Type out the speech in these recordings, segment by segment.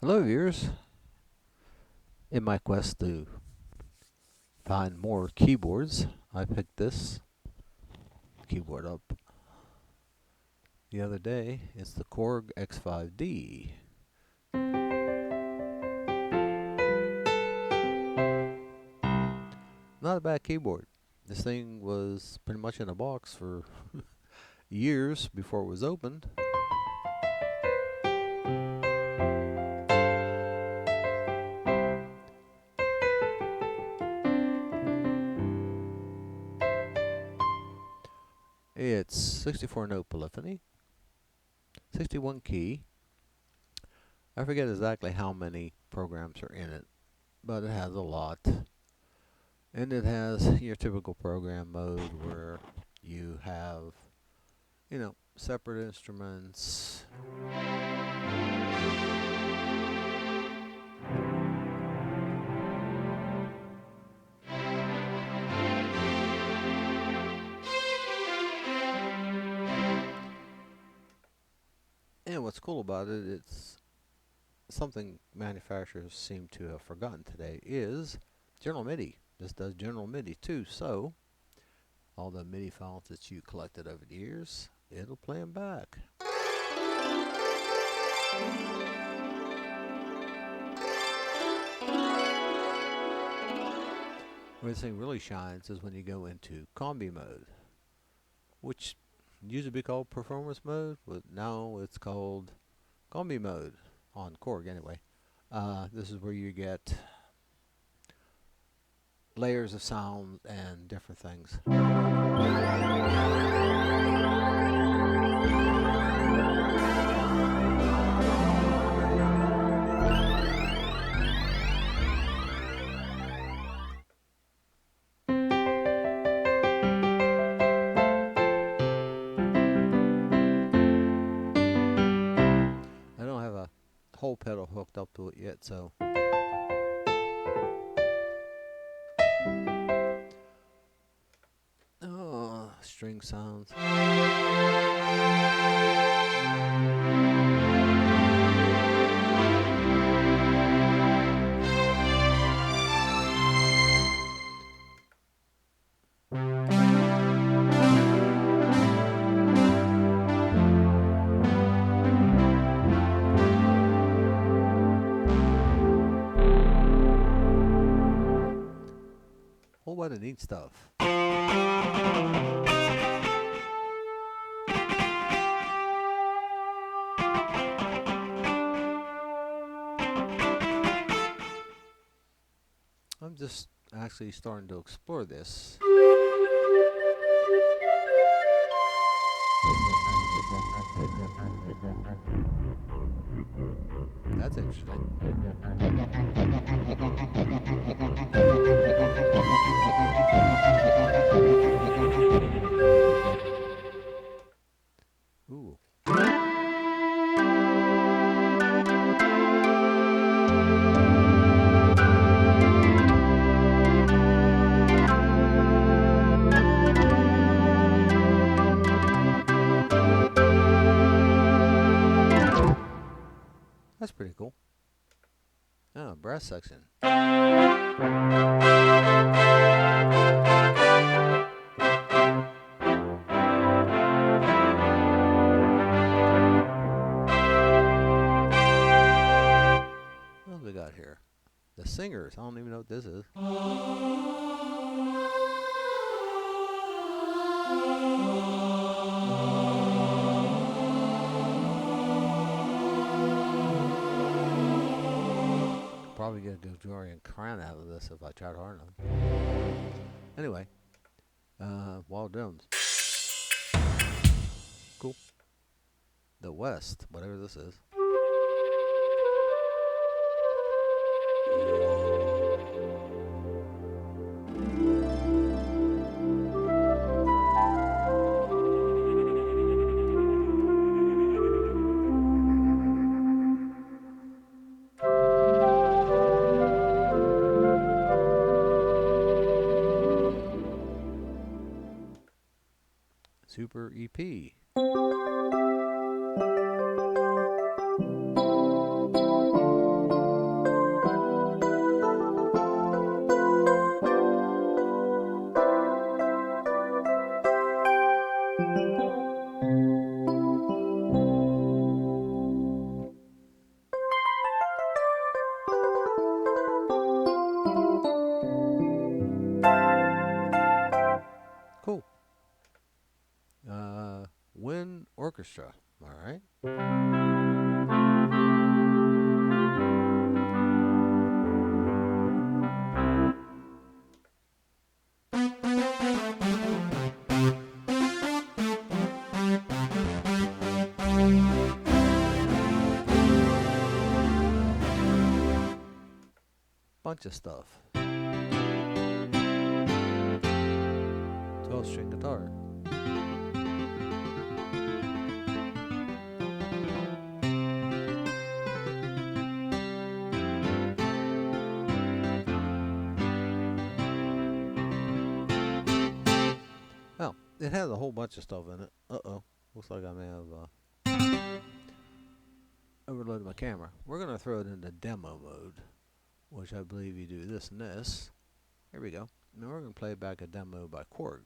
Hello, viewers. In my quest to find more keyboards, I picked this keyboard up the other day. It's the Korg X5D. Not a bad keyboard. This thing was pretty much in a box for years before it was opened. It's 64 note polyphony, 61 key. I forget exactly how many programs are in it, but it has a lot. And it has your typical program mode where you have, separate instruments. And what's cool about it, it's something manufacturers seem to have forgotten today, is general MIDI. This does general MIDI too, so all the MIDI files that you collected over the years, it'll play them back. Where this thing really shines is when you go into combi mode, which used to be called performance mode, but now it's called combi mode on Korg anyway. This is where you get layers of sound and different things. I don't have a whole pedal hooked up to it yet, so string sounds. Whole lot of neat stuff. I'm just actually starting to explore this. That's interesting. Ooh. That's pretty cool. Oh, brass section. What do we got here? The Singers. I don't even know what this is. Probably get a Gregorian crown out of this if I tried hard enough. Anyway, wild drums. Cool. The West, whatever this is. Super EP. orchestra. All right. Bunch of stuff. 12-string guitar. Well, it has a whole bunch of stuff in it. Uh-oh. Looks like I may have overloaded my camera. We're going to throw it into demo mode, which I believe you do this and this. Here we go. Now we're going to play back a demo by Korg.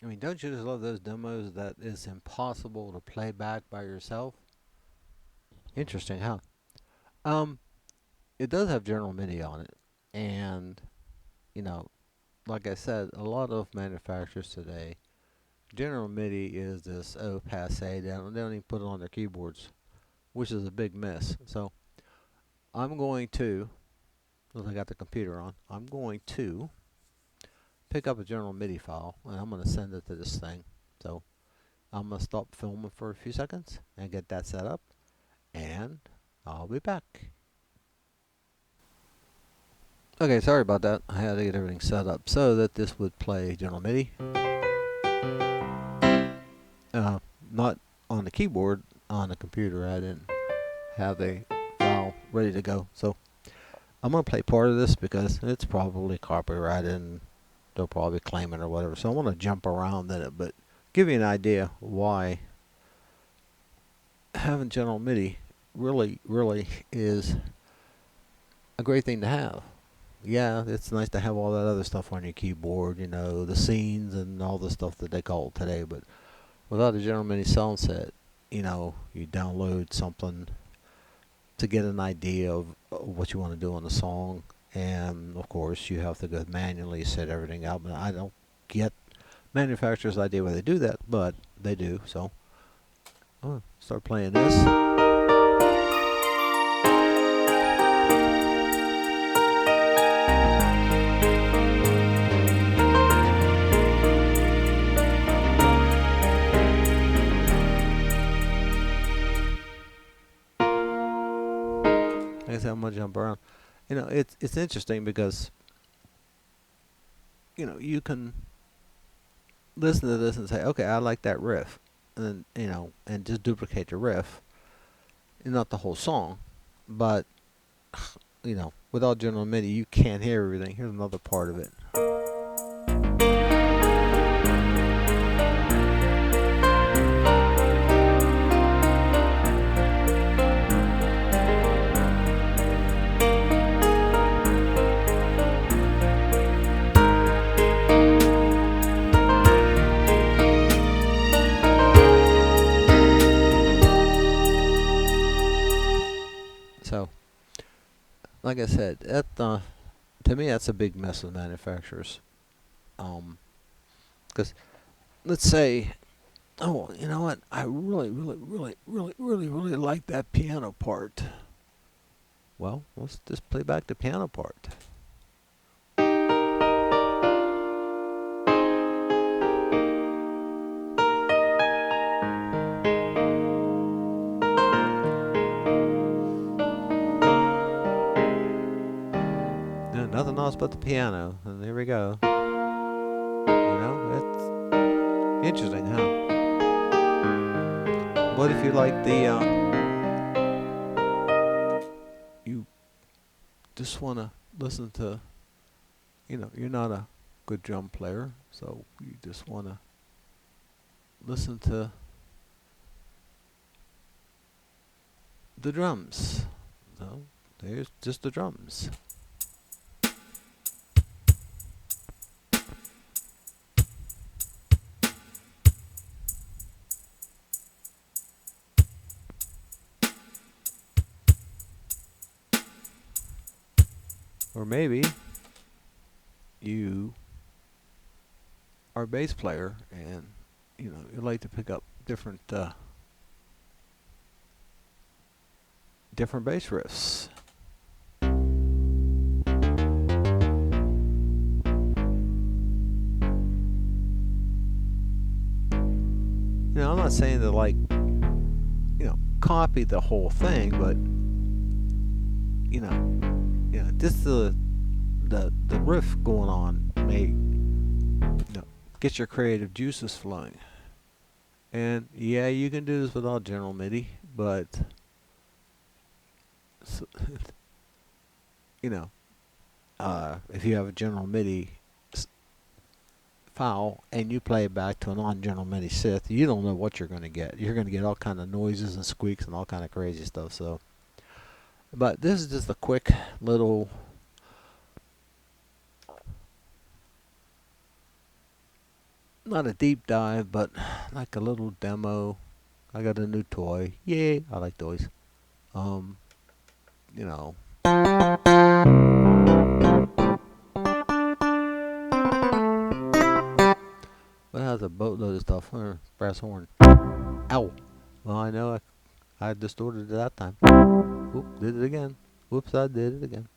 I mean, don't you just love those demos that is impossible to play back by yourself? Interesting, huh? Um, it does have general MIDI on it, and you know, like I said, a lot of manufacturers today, general MIDI is this passe. They don't even put it on their keyboards, which is a big miss. So I'm going to, since I got the computer on, I'm going to pick up a general MIDI file and I'm going to send it to this thing. So I'm going to stop filming for a few seconds and get that set up, and I'll be back. Okay, sorry about that. I had to get everything set up so that this would play general MIDI. Not on the keyboard, on the computer. I didn't have the file ready to go. So I'm going to play part of this because it's probably copyrighted and they'll probably claim it or whatever. So I want to jump around in it, but give you an idea why having general MIDI really is a great thing to have. Yeah, it's nice to have all that other stuff on your keyboard, you know, the scenes and all the stuff that they call it today, but without a general MIDI sound set, you know, you download something to get an idea of what you want to do on the song, and of course you have to go manually set everything out. But I don't get manufacturers' idea why they do that, but they do. So I'm gonna start playing this. Like I said, I'm gonna jump around. You know, it's interesting because, you know, you can listen to this and say, okay, I like that riff, and you know, and just duplicate the riff, and not the whole song, but you know, without general MIDI, you can't hear everything. Here's another part of it. So, like I said, that to me that's a big mess with manufacturers. Because let's say, oh, you know what? I really like that piano part. Well, let's just play back the piano part. Yeah, nothing else but the piano, and there we go. You know, it's interesting, huh? What if you like the you just want to listen to, you know, you're not a good drum player, so you just want to listen to the drums. So there's just the drums. Or maybe you are a bass player and you know you like to pick up different bass riffs. You know, I'm not saying to like, you know, copy the whole thing, but you know, just the riff going on may, you know, get your creative juices flowing. And yeah, you can do this without general MIDI, but so, you know, if you have a general MIDI file and you play it back to a non-general MIDI synth, you don't know what you're going to get. You're going to get all kind of noises and squeaks and all kind of crazy stuff. So, but this is just a quick little not a deep dive, but like a little demo. I got a new toy. Yay! I like toys. You know. But it has a boatload of stuff. Brass horn. Ow! Well, I know I distorted it that time. Oop, did it again. Whoops, I did it again.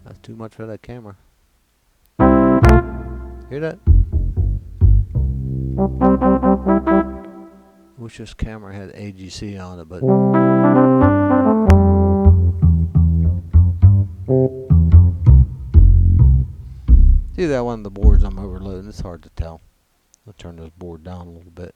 That's too much for that camera. Hear that? Wish this camera had AGC on it, but see that one of the boards I'm overloading. It's hard to tell. I'll turn this board down a little bit.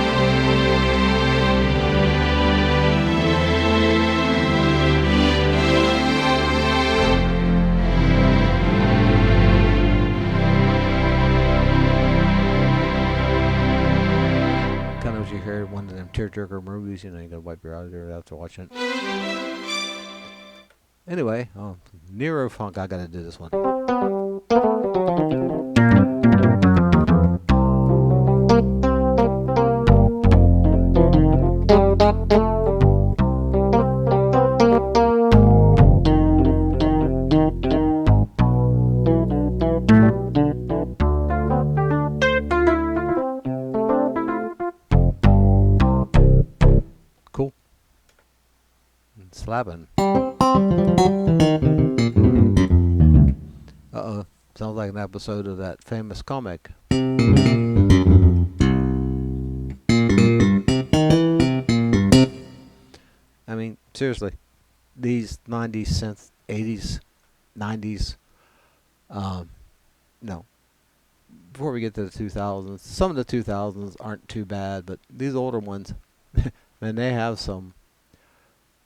tearjerker movies, you know, you gotta wipe your eyes after watching it. Anyway, Neurofunk, I gotta do this one. Cool. And slapping. Uh-oh. Sounds like an episode of that famous comic. I mean, seriously, these 90s synth, 80s, 90s, no. Before we get to the 2000s, some of the 2000s aren't too bad, but these older ones, man, they have some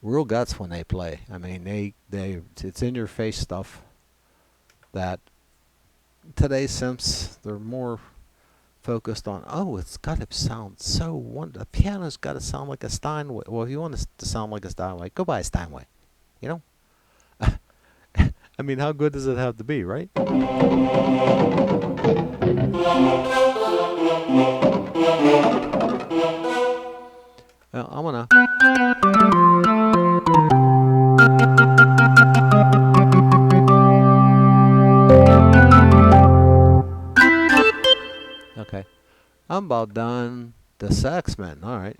real guts when they play. I mean, it's in your face stuff that today's synths, they're more focused on, oh, it's got to sound so wonderful. The piano's got to sound like a Steinway. Well, if you want it to sound like a Steinway, go buy a Steinway. You know? I mean, how good does it have to be, right? Well, I'm gonna. Okay. I'm about done. The Saxman. All right.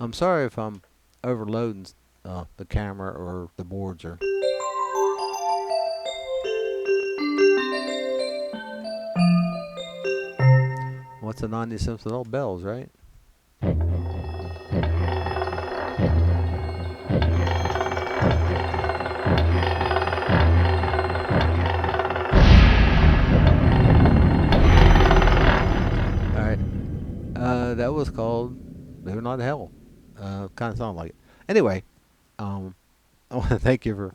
I'm sorry if I'm overloading the camera or the boards or. What's a 90 cents with all bells, right? That was called Maybe Not Hell. Kind of sounded like it. Anyway, I want to thank you for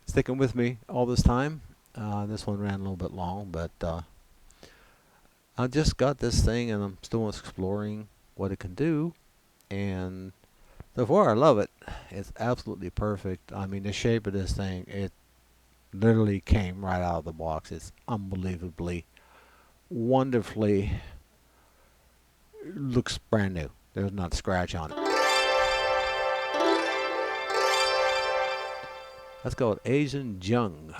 sticking with me all this time. This one ran a little bit long, but I just got this thing and I'm still exploring what it can do. And so far, I love it. It's absolutely perfect. I mean, the shape of this thing, it literally came right out of the box. It's unbelievably, wonderfully, looks brand new. There's not a scratch on it. Let's go with Asian Jung.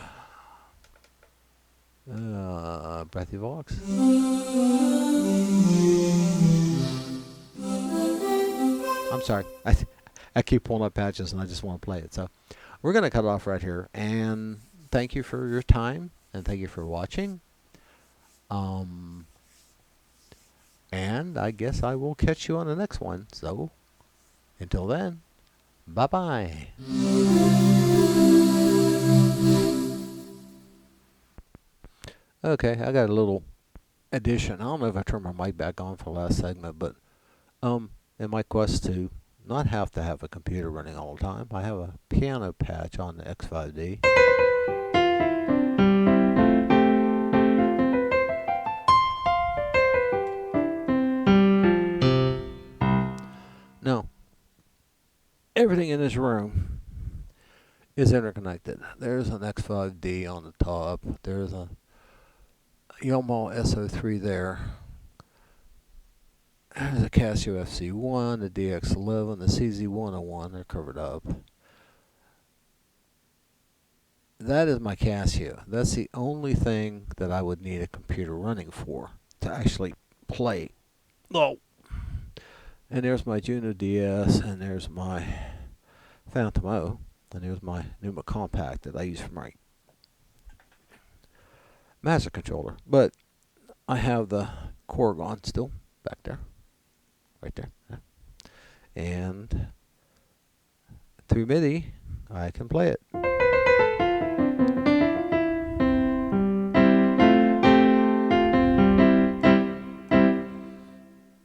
Breathy Vox. I'm sorry. I keep pulling up patches and I just want to play it. So we're going to cut it off right here. And thank you for your time. And thank you for watching. And I guess I will catch you on the next one. So until then, bye-bye. Okay, I got a little addition. I don't know if I turned my mic back on for the last segment, but in my quest to not have to have a computer running all the time, I have a piano patch on the X5D. Now, everything in this room is interconnected. There's an X5D on the top. There's a Yamaha SO3 there. There's a Casio FC1, the DX11, the CZ101. They're covered up. That is my Casio. That's the only thing that I would need a computer running for to actually play. Oh. And there's my Juno DS, and there's my Phantom O, and there's my Numa Compact that I use for my master controller. But I have the Korg on still back there, right there. And through MIDI, I can play it.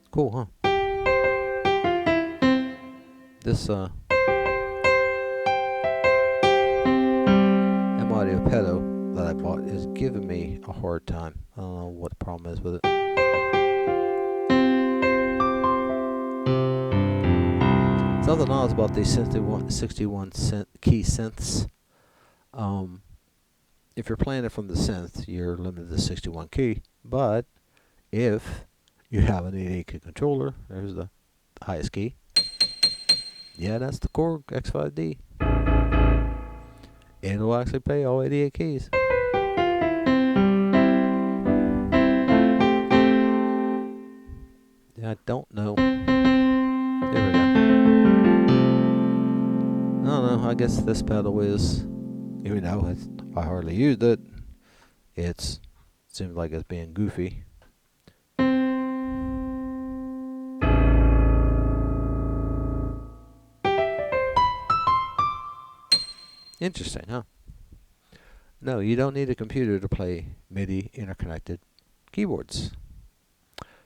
Cool, huh? This M-Audio pedo that I I bought is giving me a hard time. I don't know what the problem is with it. Something else about these 61 key synths. If you're playing it from the synth, you're limited to 61 key. But if you have an 88 key controller, there's the highest key. Yeah, that's the Korg X5D. It'll actually play all 88 keys. Yeah, I don't know. There we go. I don't know. I guess this pedal is, even though I hardly used it, it seems like it's being goofy. Interesting, huh? No, you don't need a computer to play MIDI interconnected keyboards.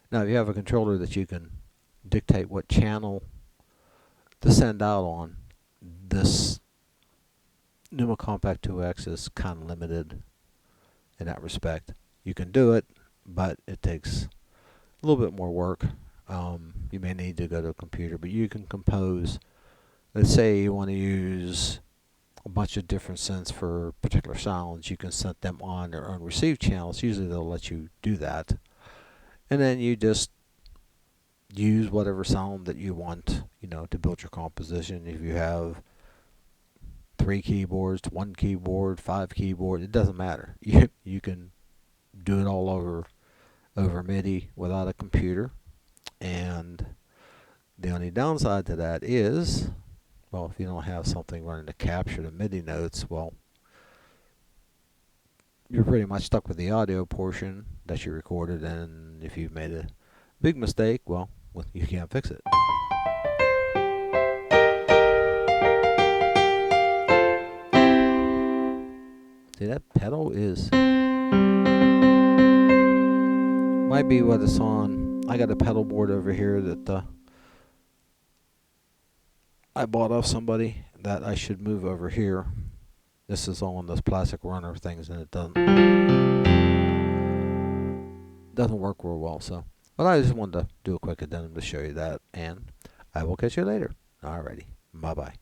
Now, if you have a controller that you can dictate what channel to send out on, this Numa Compact 2X is kind of limited in that respect. You can do it, but it takes a little bit more work. You may need to go to a computer, but you can compose. Let's say you want to use a bunch of different synths for particular sounds. You can set them on their own receive channels. Usually they'll let you do that. And then you just use whatever sound that you want, to build your composition. If you have 3 keyboards, 1 keyboard, 5 keyboards, it doesn't matter. You can do it all over MIDI without a computer. And the only downside to that is, well, if you don't have something running to capture the MIDI notes, well, you're pretty much stuck with the audio portion that you recorded, and if you've made a big mistake, well, you can't fix it. See, that pedal might be what it's on. I got a pedal board over here that I bought off somebody that I should move over here. This is on those plastic runner things, and it doesn't work real well. So, but I just wanted to do a quick addendum to show you that, and I will catch you later. Alrighty, bye bye.